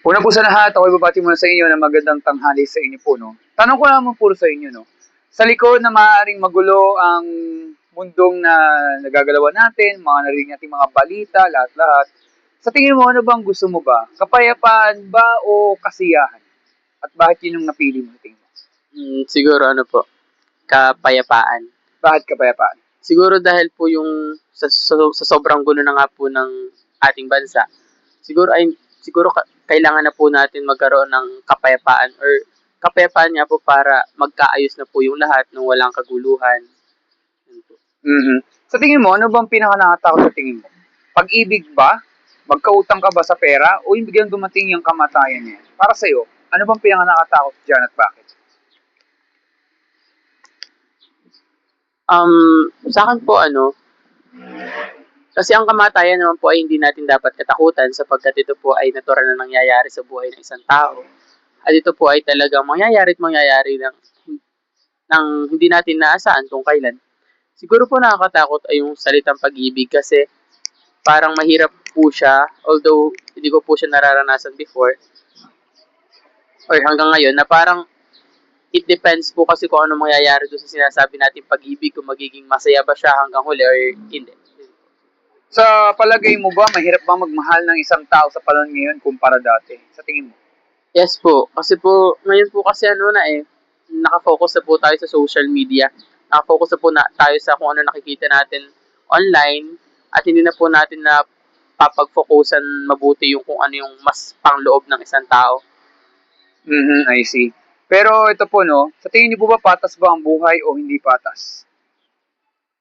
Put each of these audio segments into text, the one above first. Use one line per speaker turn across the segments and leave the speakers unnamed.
Una po sa lahat, ako'y babati muna sa inyo na magandang tanghali sa inyo po, no? Tanong ko naman po sa inyo, no? Sa likod na maaaring magulo ang mundong na nagagalawan natin, mga narinig nating mga balita, lahat-lahat. Sa tingin mo, ano bang gusto mo ba? Kapayapaan ba o kasiyahan? At bakit yun yung napili mo sa tingin mo?
Siguro ano po, kapayapaan.
Bakit kapayapaan?
Siguro dahil po yung sa sobrang gulo na nga po ng ating bansa, siguro kailangan na po natin magkaroon ng kapayapaan or kapayapaan nga po para magkaayos na po yung lahat nung walang kaguluhan. Yun po.
Sa tingin mo, ano bang pinaka-nakatakot sa tingin mo? Pag-ibig ba? Magkautang ka ba sa pera? O yung biglang dumating yung kamatayan niya? Para sa'yo, ano bang pinaka-nakatakot dyan at bakit?
Sa akin po kasi ang kamatayan naman po ay hindi natin dapat katakutan sapagkat ito po ay natural na nangyayari sa buhay ng isang tao. At ito po ay talagang mangyayari ng hindi natin naasahan kung kailan. Siguro po nakakatakot ay yung salitang pag-ibig kasi parang mahirap po siya, although hindi ko po siya nararanasan before or hanggang ngayon na parang it depends po kasi kung ano mangyayari doon sa sinasabi natin pag-ibig, kung magiging masaya ba siya hanggang huli or hindi.
Sa palagay mo ba, mahirap ba magmahal ng isang tao sa panahon ngayon kumpara dati? Sa tingin mo?
Yes po, kasi po ngayon po kasi nakafocus na po tayo sa social media. Nakafocus na po tayo sa kung ano nakikita natin online at hindi na po natin na papag-focusan mabuti yung kung ano yung mas pangloob ng isang tao.
I see. Pero ito po, no, sa tingin niyo po ba patas ba ang buhay o hindi patas?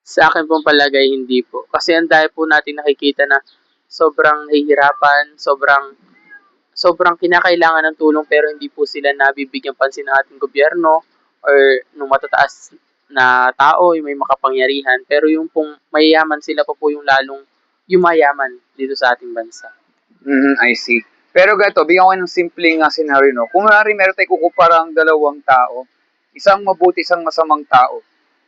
Sa akin pong palagay, hindi po. Kasi ang dahil po natin nakikita na sobrang nahihirapan, sobrang kinakailangan ng tulong pero hindi po sila nabibigyan pansin ng ating gobyerno or nung matataas na tao, yung may makapangyarihan. Pero yung pong mayayaman sila pa po yung lalong yumayaman dito sa ating bansa.
I see. Pero gato, bigyan ko ng simpleng scenario, no? Kung meron tayong kukuparang dalawang tao, isang mabuti, isang masamang tao.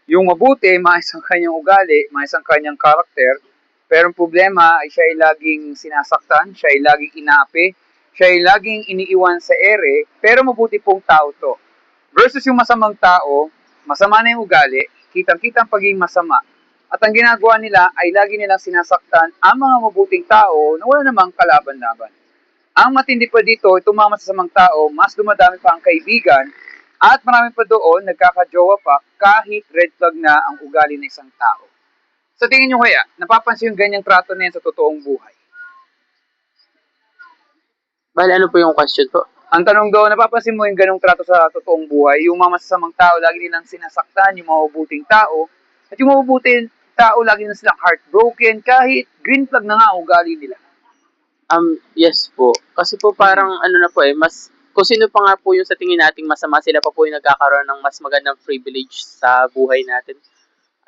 Yung mabuti, maayos ang kanyang ugali, maayos ang kanyang karakter, pero ang problema ay siya ay laging sinasaktan, siya ay laging inaapi, siya ay laging iniiwan sa ere, pero mabuti pong tao to. Versus yung masamang tao, masama na yung ugali, kitang-kitang pagiging masama. At ang ginagawa nila ay lagi nilang sinasaktan ang mga mabuting tao na wala namang kalaban-laban. Ang matindi pa dito, itong mga masasamang tao, mas dumadami pa ang kaibigan at marami pa doon nagkakajowa pa kahit red flag na ang ugali ng isang tao. Sa tingin nyo kaya, napapansin yung ganyang trato na yan sa totoong buhay?
Bale, ano po yung question po?
Ang tanong doon, napapansin mo yung ganong trato sa totoong buhay? Yung mga masasamang tao, lagi nilang sinasaktan yung mga mabuting tao. At yung mabubuting tao, lagi na silang heartbroken kahit green flag na nga ang ugali nila.
Yes po. Kasi po parang mas kung sino pa nga po yung sa tingin nating masama, sila pa po yung nagkakaroon ng mas magandang privilege sa buhay natin.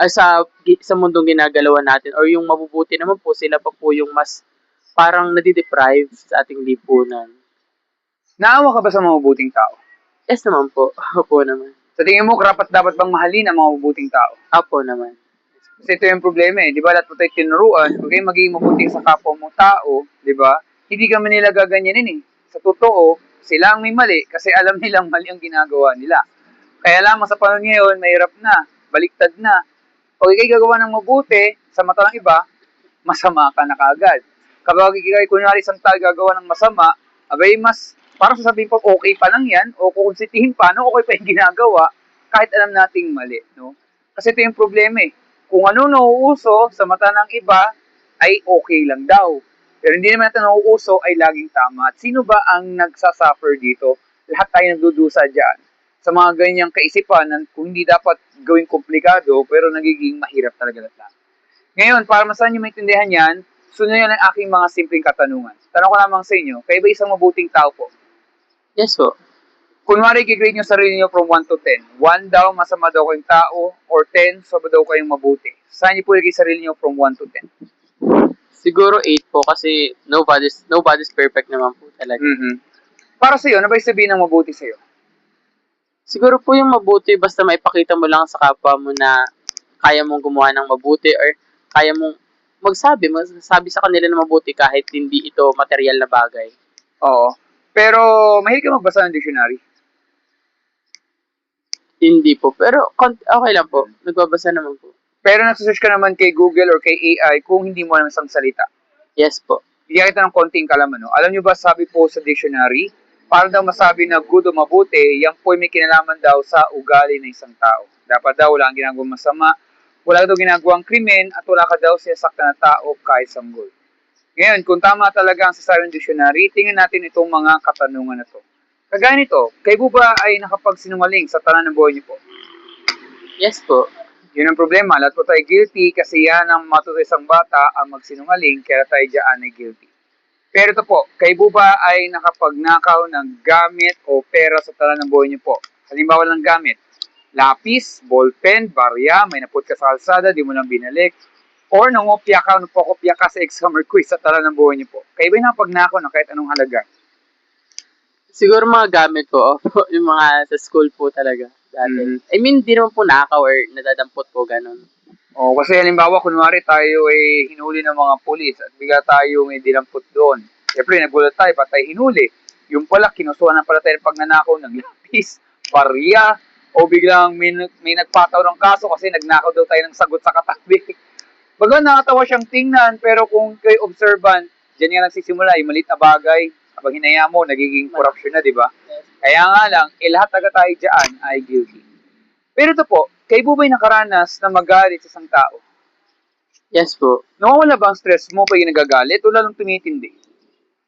Sa mundong ginagalawan natin or yung mabubuti naman po, sila pa po yung mas parang nadideprive sa ating lipunan.
Naawa ka ba sa mga mabuting tao?
Yes naman po. Opo naman.
Sa tingin mo, karapat dapat bang mahalin ang mga mabuting tao?
Opo naman.
Kasi ito yung problema eh, di ba? Lahat po tayo tinuruan, kung kayo magiging mabuti sa kapwa mo tao, di ba? Hindi kami nila gaganyanin eh. Sa totoo, sila ang may mali kasi alam nilang mali ang ginagawa nila. Kaya lamang sa panahon ngayon, mahirap na, baliktad na. Pag ikay gagawa ng mabuti sa mata ng iba, masama ka na kaagad. Kapag ikay kunwari isang tao gagawa ng masama, abay mas, parang sasabihin pa, okay pa lang yan, o kukonsintihin pa, no, okay pa yung ginagawa, kahit alam nating mali, no? Kasi ito yung problema eh. Kung ano nauuso sa mata ng iba, ay okay lang daw. Pero hindi naman natin nauuso ay laging tama. At sino ba ang nagsasuffer dito? Lahat tayo nagdudusa dyan. Sa mga ganyang kaisipan na kung hindi dapat gawing komplikado, pero nagiging mahirap talaga lahat. Ngayon, para masan nyo maintindihan yan, sunod yan ang aking mga simpleng katanungan. Tanong ko lamang sa inyo, kayo ba isang mabuting tao po?
Yes po.
Kunwari, i-grade nyo sarili nyo from 1 to 10. 1 daw, masama daw kayong tao, or 10, sobra daw kayong mabuti. Saan nyo po ilagay sarili nyo from 1 to 10?
Siguro 8 po kasi nobody's perfect naman po talaga.
Para sa'yo, ano ba yung sabihin ng mabuti sa'yo?
Siguro po yung mabuti basta maipakita mo lang sa kapwa mo na kaya mong gumawa ng mabuti or kaya mong magsabi sa kanila na mabuti kahit hindi ito material na bagay.
Oo. Pero, mahilig ka magbasa ng dictionary?
Hindi po. Pero okay lang po. Nagbabasa naman po.
Pero nagsasearch ka naman kay Google or kay AI kung hindi mo alam isang salita.
Yes po.
Bigyan kita ng konting kalaman, no? Alam nyo ba, sabi po sa dictionary, para daw masabi na good o mabuti, yan po may kinalaman daw sa ugali ng isang tao. Dapat daw wala kang ginagawang masama, wala daw ginagawang krimen, at wala ka daw sinasaktan na tao kahit sanggol. Ngayon, kung tama talaga ang sasabi ng dictionary, tingnan natin itong mga katanungan na to. Kagaya nito, kayo ba ay nakapagsinungaling sa tanan ng buhay niyo po?
Yes po.
Yun ang problema, lahat po tayo guilty kasi yan ang matuto isang bata ang magsinungaling, kaya tayo dyan ay guilty. Pero ito po, kayo po ba ay nakapagnakaw ng gamit o pera sa tanan ng buhay niyo po? Halimbawa ng gamit, lapis, ballpen, barya, may naput ka sa kalsada, di mo lang binalik, or nangopya ka, napokopya ka sa exam or quiz sa tanan ng buhay niyo po. Kayo ba ay nakapagnakaw ng kahit anong halaga?
Siguro mga gamit ko, yung mga sa school po talaga. Dati. I mean, di naman po nakaw or nadadampot po, ganun.
O, kasi halimbawa, kunwari tayo ay hinuli ng mga pulis at bigla tayo may dinampot doon. Siyempre, nagulat tayo, ba't tayo hinuli? Yung pala, kinusuhan na pala tayo ng pagnanakaw ng lapis, barya, o biglang may nagpataw ng kaso kasi nagnakaw daw tayo ng sagot sa katabi. Baga, nakatawa siyang tingnan, pero kung kayo observant, dyan nga nagsisimula, yung maliit na bagay, kapag hinaya mo, nagiging corruption na, di ba? Kaya nga lang, lahat taga tayo dyan ay guilty. Pero ito po, kayo po ba'y nakaranas na magalit sa isang tao?
Yes po.
Nawawala ba ang stress mo pag nagagalit o lalong tumitindi?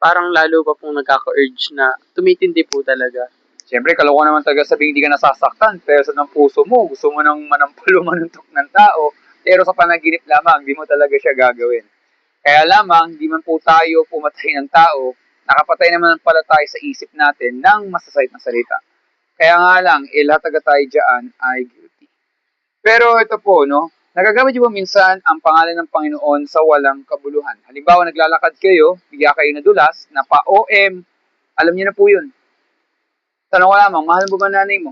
Parang lalo pa pong nagkaka-urge na tumitindi po talaga.
Siyempre, kalokohan naman talaga sabihin hindi ka nasasaktan, pero sa ng puso mo, gusto mo nang manampalo manuntok ng tao, pero sa panaginip lamang, hindi mo talaga siya gagawin. Kaya lamang, hindi man po tayo pumatay ng tao, nakapatay naman pala tayo sa isip natin ng masasayit na salita. Kaya nga lang, lahat taga tayo dyan ay guilty. Pero ito po, no, nagagamit niyo ba minsan ang pangalan ng Panginoon sa walang kabuluhan? Halimbawa, naglalakad kayo, bigla kayo nadulas, napa-OM, alam niyo na po yun. Tanong ko lamang, mahal mo ba nanay mo?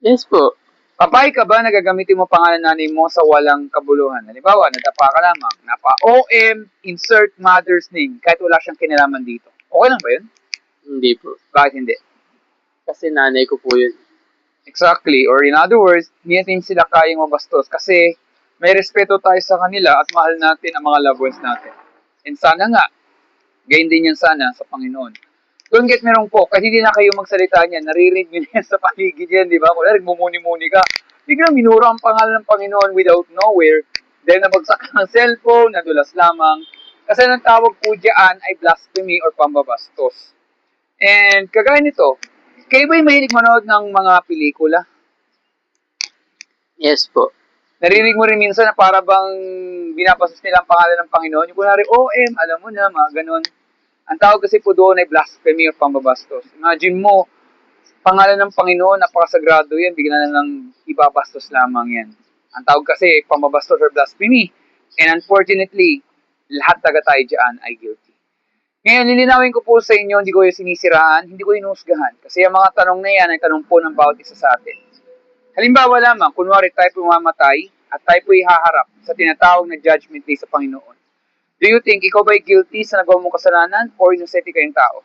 Yes po.
Papayag ka ba na gagamitin mo pangalan nanay mo sa walang kabuluhan? Halimbawa, nadapa ka lamang, napa-OM, insert mother's name, kahit wala siyang kinalaman dito. Okay lang ba yun?
Hindi po.
Bakit hindi?
Kasi nanay ko po yun.
Exactly. Or in other words, hindi natin sila kayang mabastos kasi may respeto tayo sa kanila at mahal natin ang mga loved ones natin. And sana nga, gayon din yan sana sa Panginoon. Don't get me wrong po, kasi hindi na kayo magsalita niyan, naririnig nyo yan sa paligid yan, di ba? Kung nagmumuni-muni ka, biglang minura ang pangalan ng Panginoon without nowhere, then nabagsak ng cellphone, nadulas lamang. Kasi ang tawag po dyan ay blasphemy or pambabastos. And kagaya nito, kayo ba'y mahilig manood ng mga pelikula?
Yes po.
Narinig mo rin minsan na para bang binabastos nila ang pangalan ng Panginoon. Yung kunwari, OM, alam mo na, mga ganun. Ang tawag kasi po doon ay blasphemy or pambabastos. Imagine mo, pangalan ng Panginoon, napakasagrado yan, bigla na lang ibabastos lamang yan. Ang tawag kasi ay pambabastos or blasphemy. And unfortunately, lahat taga tayo dyan ay guilty. Ngayon, lilinawin ko po sa inyo, hindi ko yung sinisiraan, hindi ko inusgahan. Kasi ang mga tanong na yan ay tanong po ng bawat isa sa atin. Halimbawa lamang, kunwari tayo pumamatay at tayo po ihaharap sa tinatawag na judgment day sa Panginoon. Do you think ikaw ba'y guilty sa nagawa mong kasalanan or innocent kayong tao?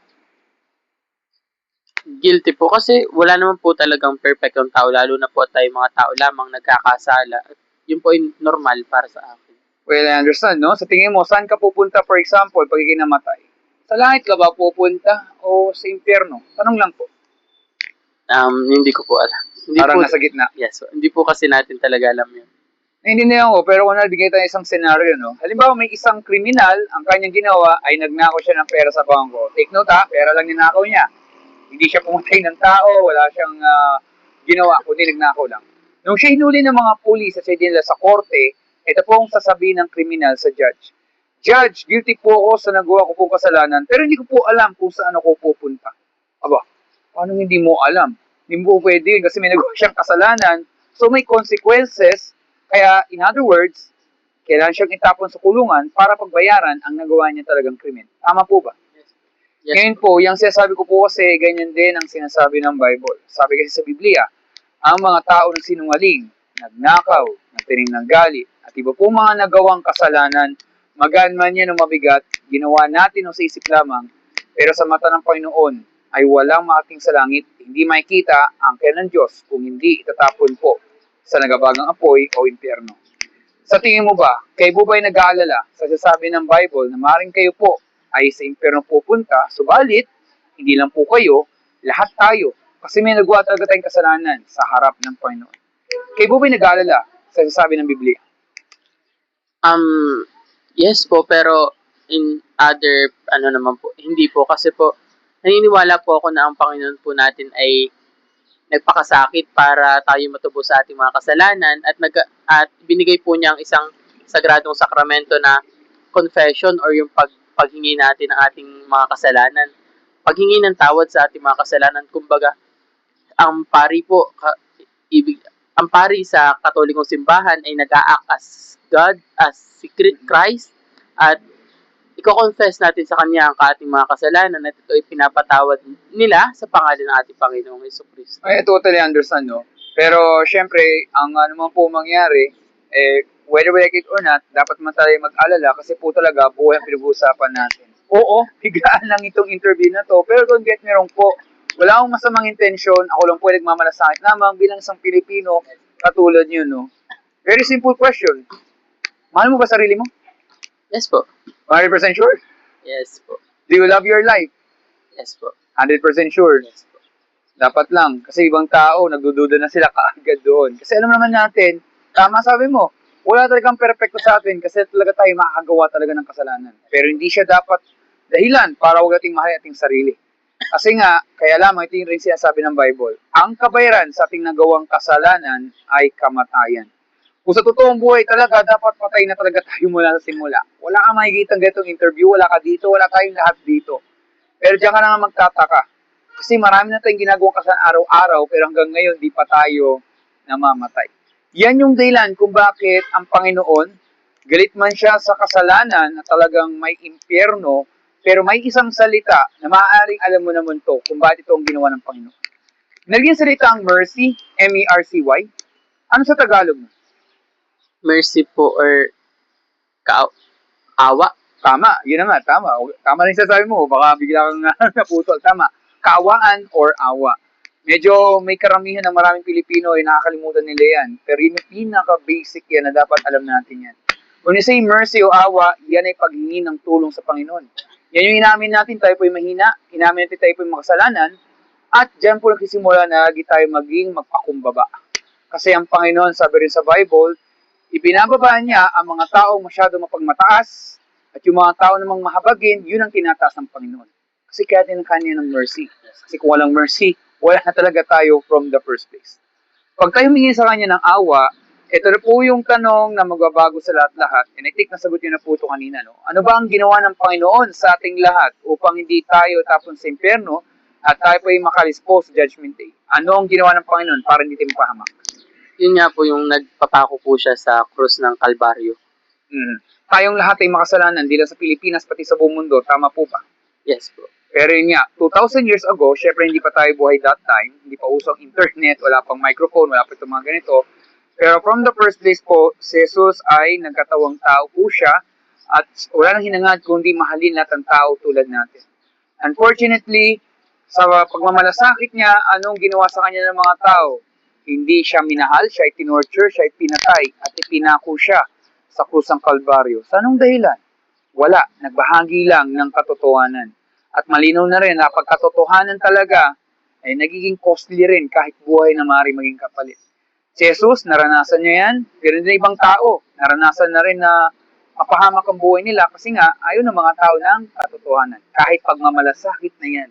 Guilty po kasi wala naman po talagang perfect yung tao, lalo na po tayo mga tao lamang nagkakasala. At yun po yung normal para sa akin.
Well, I understand, no? Sa tingin mo, saan ka pupunta, for example, pag ikay namatay? Sa langit ka ba pupunta o sa impyerno? Tanong lang po.
Hindi ko po alam. Hindi
Parang
po,
nasa gitna.
yes, hindi po kasi natin talaga alam yun.
Naiintindihan ko, pero kung nabigay tayo isang senaryo, no? Halimbawa, may isang kriminal, ang kanyang ginawa ay nagnakaw siya ng pera sa bangko. Take note ha, pera lang ninakaw niya. Hindi siya pumatay ng tao, wala siyang ginawa, kundi nagnakaw lang. Nung siya hinuli ng mga pulis at siya dinala sa korte, ito po ang sasabihin ng kriminal sa judge. Judge, guilty po ako sa nagawa ko pong kasalanan, pero hindi ko po alam kung saan ako pupunta. Aba, paano hindi mo alam? Hindi mo pwede yun kasi may nagawa siyang kasalanan, so may consequences. Kaya, in other words, kailangan siyang itapon sa kulungan para pagbayaran ang nagawa niya talagang krimen. Tama po ba?
Yes.
Ngayon po, yung sinasabi ko po kasi, ganyan din ang sinasabi ng Bible. Sabi kasi sa Biblia, ang mga tao na sinungaling, nagnakaw, nagtinim ng galit, at iba po mga nagawang kasalanan, magaan man yan o mabigat, ginawa natin o sa isip lamang, Pero sa mata ng Panginoon ay walang maating sa langit, hindi makikita ang kaya ng Diyos kung hindi itatapon po sa nagabagang apoy o impyerno. Sa tingin mo ba, kayo po ba'y nag-aalala sa sasabi ng Bible na maaaring kayo po ay sa impyerno pupunta, subalit, hindi lang po kayo, lahat tayo, kasi may nagawa talaga tayong kasalanan sa harap ng Panginoon. Kayo po ba'y nag-aalala sa sasabi ng Biblia?
Yes po, pero in other, naman po, hindi po. Kasi po, naniniwala po ako na ang Panginoon po natin ay nagpakasakit para tayo matubos sa ating mga kasalanan at binigay po niya ang isang sagradong sakramento na confession or yung paghingi natin ng ating mga kasalanan. Paghingi ng tawad sa ating mga kasalanan, kumbaga, ang pari po, ang pari sa Katolikong simbahan ay nag-a-act as God, as si Christ, at i-confess natin sa Kanya ang ating mga kasalanan at ito ay pinapatawad nila sa pangalan ng ating Panginoong Jesucristo.
I totally understand, no? Pero, syempre, ang ano man po mangyari, whether we like it or not, dapat man tayo mag-alala kasi po talaga buhay ang pinag-uusapan natin. Oo, biglaan lang itong interview na to, pero don't get me wrong po, wala akong masamang intensyon, ako lang po nagmamalasakit lamang bilang isang Pilipino katulad nyo, no? Very simple question. Mahal mo ba sarili mo?
Yes po.
100% sure?
Yes po.
Do you love your life?
Yes po.
100% sure?
Yes po.
Dapat lang. Kasi ibang tao, nagdududa na sila kaagad doon. Kasi alam naman natin, tama sabi mo, wala talagang perfecto sa atin kasi talaga tayo makakagawa talaga ng kasalanan. Pero hindi siya dapat dahilan para huwag nating mahal ating sarili. Kasi nga, kaya lamang ito yung rin sinasabi ng Bible, ang kabayaran sa ating nagawang kasalanan ay kamatayan. Kung sa totoong buhay talaga, dapat patay na talaga tayo mula sa simula. Wala kang makikita ganitong interview, wala ka dito, wala tayong lahat dito. Pero diyan ka na nga magtataka. Kasi marami na tayong ginagawang kasalanan araw-araw, pero hanggang ngayon, di pa tayo namamatay. Yan yung dahilan kung bakit ang Panginoon, galit man siya sa kasalanan na talagang may impyerno, pero may isang salita na maaaring alam mo naman to kung bakit ito ang ginawa ng Panginoon. Naging salita ang mercy, M-E-R-C-Y. Ano sa Tagalog?
Mercy po or awa.
Tama, yun na nga, tama. Tama rin sasabi mo, baka bigla kang naputol. Tama, kaawaan or awa. Medyo may karamihan ng maraming Pilipino ay nakakalimutan nila yan. Pero yun yung pinaka-basic yan na dapat alam natin yan. When you say mercy o awa, yan ay paghingi ng tulong sa Panginoon. Yan yung inamin natin, tayo po'y mahina, inamin natin tayo po'y makasalanan, at dyan po nagsisimula na lagi tayo maging magpakumbaba. Kasi ang Panginoon, sabi rin sa Bible, ibinababa niya ang mga taong masyado mapagmataas, at yung mga tao namang mahabagin, yun ang tinataas ng Panginoon. Kasi kaya din ang kanya ng mercy. Kasi kung walang mercy, wala na talaga tayo from the first place. Pag tayo humingi sa kanya ng awa, ito na po yung tanong na magbabago sa lahat-lahat. And I think nasagot yun na po ito kanina. No? Ano ba ang ginawa ng Panginoon sa ating lahat upang hindi tayo tapon sa impyerno at tayo po yung makalispo sa Judgment Day? Ano ang ginawa ng Panginoon para hindi tayo mapahamak?
Yun nga po yung nagpapako po siya sa krus ng Kalbaryo.
Tayong lahat ay makasalanan, di lang sa Pilipinas, pati sa buong mundo. Tama po ba?
Yes po.
Pero yun nga, 2,000 years ago, syempre hindi pa tayo buhay that time, hindi pa usong internet, wala pang microphone, wala pa itong mga ganito. Pero from the first place po, si Jesus ay nagkatawang tao po siya at wala nang hinangad kundi mahalin lahat ng tao tulad natin. Unfortunately, sa pagmamalasakit niya, anong ginawa sa kanya ng mga tao? Hindi siya minahal, siya ay tinorture, siya ay pinatay at ipinako siya sa krus ng Kalbaryo. Sa anong dahilan? Wala, nagbahagi lang ng katotohanan. At malinaw na rin na pagkatotohanan talaga ay nagiging costly rin kahit buhay na maaari maging kapalit. Si Jesus, naranasan niya yan. Pero din ibang tao, naranasan na rin na mapahamak ang buhay nila kasi nga ayaw ng mga tao ng katotohanan. Kahit pagmamalasakit na yan.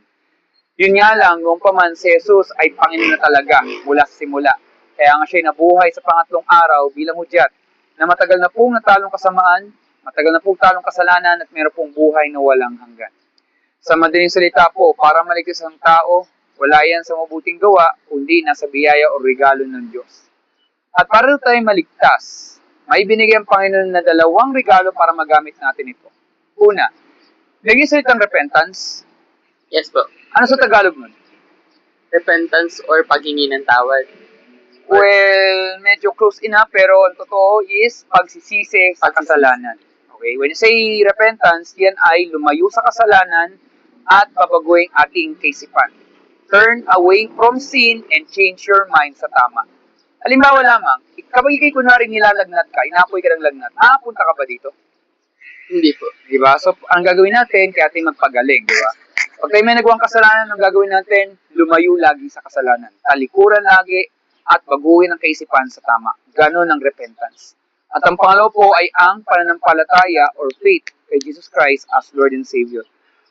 Yun nga lang, noong pa man si Jesus ay Panginoon na talaga mula sa simula. Kaya nga siya nabuhay sa pangatlong araw bilang hudyat na matagal na pong natalong kasamaan, matagal na pong talong kasalanan at meron pong buhay na walang hanggan. Sa madaling salita po, para maligtas ang tao, wala yan sa mabuting gawa, kundi nasa biyaya o regalo ng Diyos. At para tayo maligtas, may binigay ang Panginoon na dalawang regalo para magamit natin ito. Una, naging salitang repentance.
Yes po.
Ano sa Tagalog nun?
Repentance or paghingi ng tawad.
Well, medyo close enough, pero ang totoo is pagsisisi sa kasalanan. Okay? When you say repentance, yan ay lumayo sa kasalanan at babaguhin ating kaisipan. Turn away from sin and change your mind sa tama. Halimbawa lamang, kapag ikay kunwari nilalagnat ka, inapoy ka ng lagnat, nakapunta ka ba dito?
Hindi po.
Di ba? So, ang gagawin natin, kaya tayo magpagaling, di ba? Pag tayo may nagawang kasalanan, ang gagawin natin, lumayo lagi sa kasalanan. Talikuran lagi at baguhin ang kaisipan sa tama. Ganon ang repentance. At ang pangalawa po ay ang pananampalataya or faith kay Jesus Christ as Lord and Savior.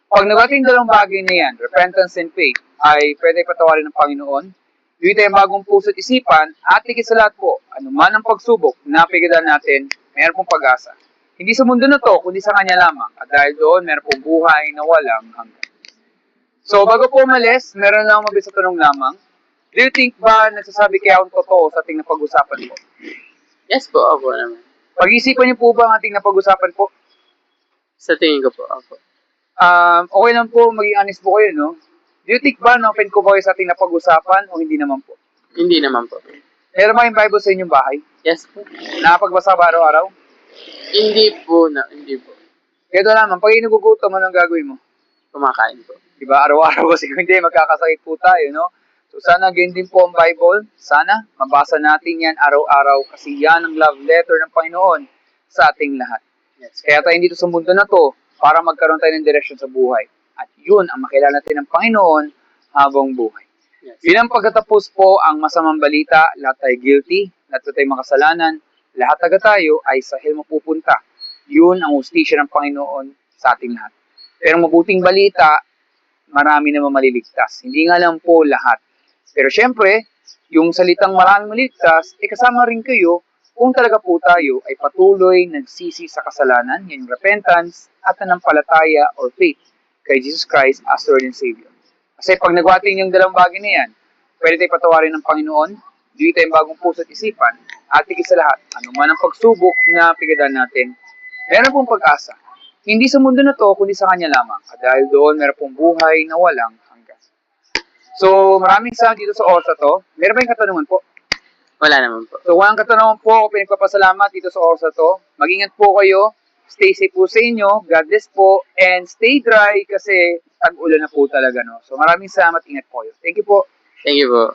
Pag nagating dalawang bagay na yan, repentance and faith, ay pwede patawarin ng Panginoon. Bigyan tayong bagong puso't isipan at higit sa lahat po, anuman ang pagsubok na pigilan natin, mayroon pong pag-asa. Hindi sa mundo na to, kundi sa Kanya lamang. At dahil doon, meron pong buhay na walang hanggan. So, bago po umalis, meron lang mabis sa tanong lamang. Do you think ba nagsasabi kaya akong totoo sa ating napag-usapan po?
Yes po, ako naman.
Pag-isipan niyo po ba ang ating napag-usapan po?
Sa tingin ko po, ako.
Okay lang po, maging honest po kayo, no? Do you think ba na-open ko ba kayo sa ating napag-usapan o hindi naman po?
Hindi naman po.
Meron ba yung Bible sa inyong bahay?
Yes po.
Nakapagbasa ba araw-araw?
Hindi po.
Kaya doon naman, pag inugugutom, anong gagawin mo?
Kumakain po.
Diba, araw-araw kasi kung hindi, magkakasakit po tayo, no? So, sana ganyan din po ang Bible. Sana, mabasa natin yan araw-araw kasi yan ang love letter ng Panginoon sa ating lahat.
Yes.
Kaya tayo dito sa mundo na to para magkaroon tayo ng direksyon sa buhay. At yun ang makilala natin ng Panginoon habang buhay.
Yes.
Bilang pagkatapos po ang masamang balita, lahat tayo guilty, lahat tayo makasalanan, lahat taga tayo ay sa hell mapupunta. Yun ang hustisya ng Panginoon sa ating lahat. Pero mabuting balita, marami na maliligtas. Hindi nga lang po lahat. Pero syempre, yung salitang maraming maliligtas, kasama rin kayo kung talaga po tayo ay patuloy nagsisi sa kasalanan, yung repentance, at nanampalataya or faith kay Jesus Christ as Lord and Savior. Kasi pag nagwating yung dalawang bagay na yan, pwede tayo patawarin ng Panginoon, bigyan tayong bagong puso at isipan, at higit sa lahat, anuman ang pagsubok na pigilan natin, meron pong pag-asa. Hindi sa mundo na to, kundi sa Kanya lamang. At dahil doon, meron pong buhay na walang hanggan. So, maraming salamat dito sa oras na to. Meron ba yung katanungan po?
Wala naman po.
So, walang katanungan po ako pinagpapasalamat dito sa oras na to. Mag-ingat po kayo. Stay safe po sa inyo. God bless po. And stay dry kasi tag-ulan na po talaga. No? So, maraming salamat. Ingat po kayo. Thank you po.
Thank you po.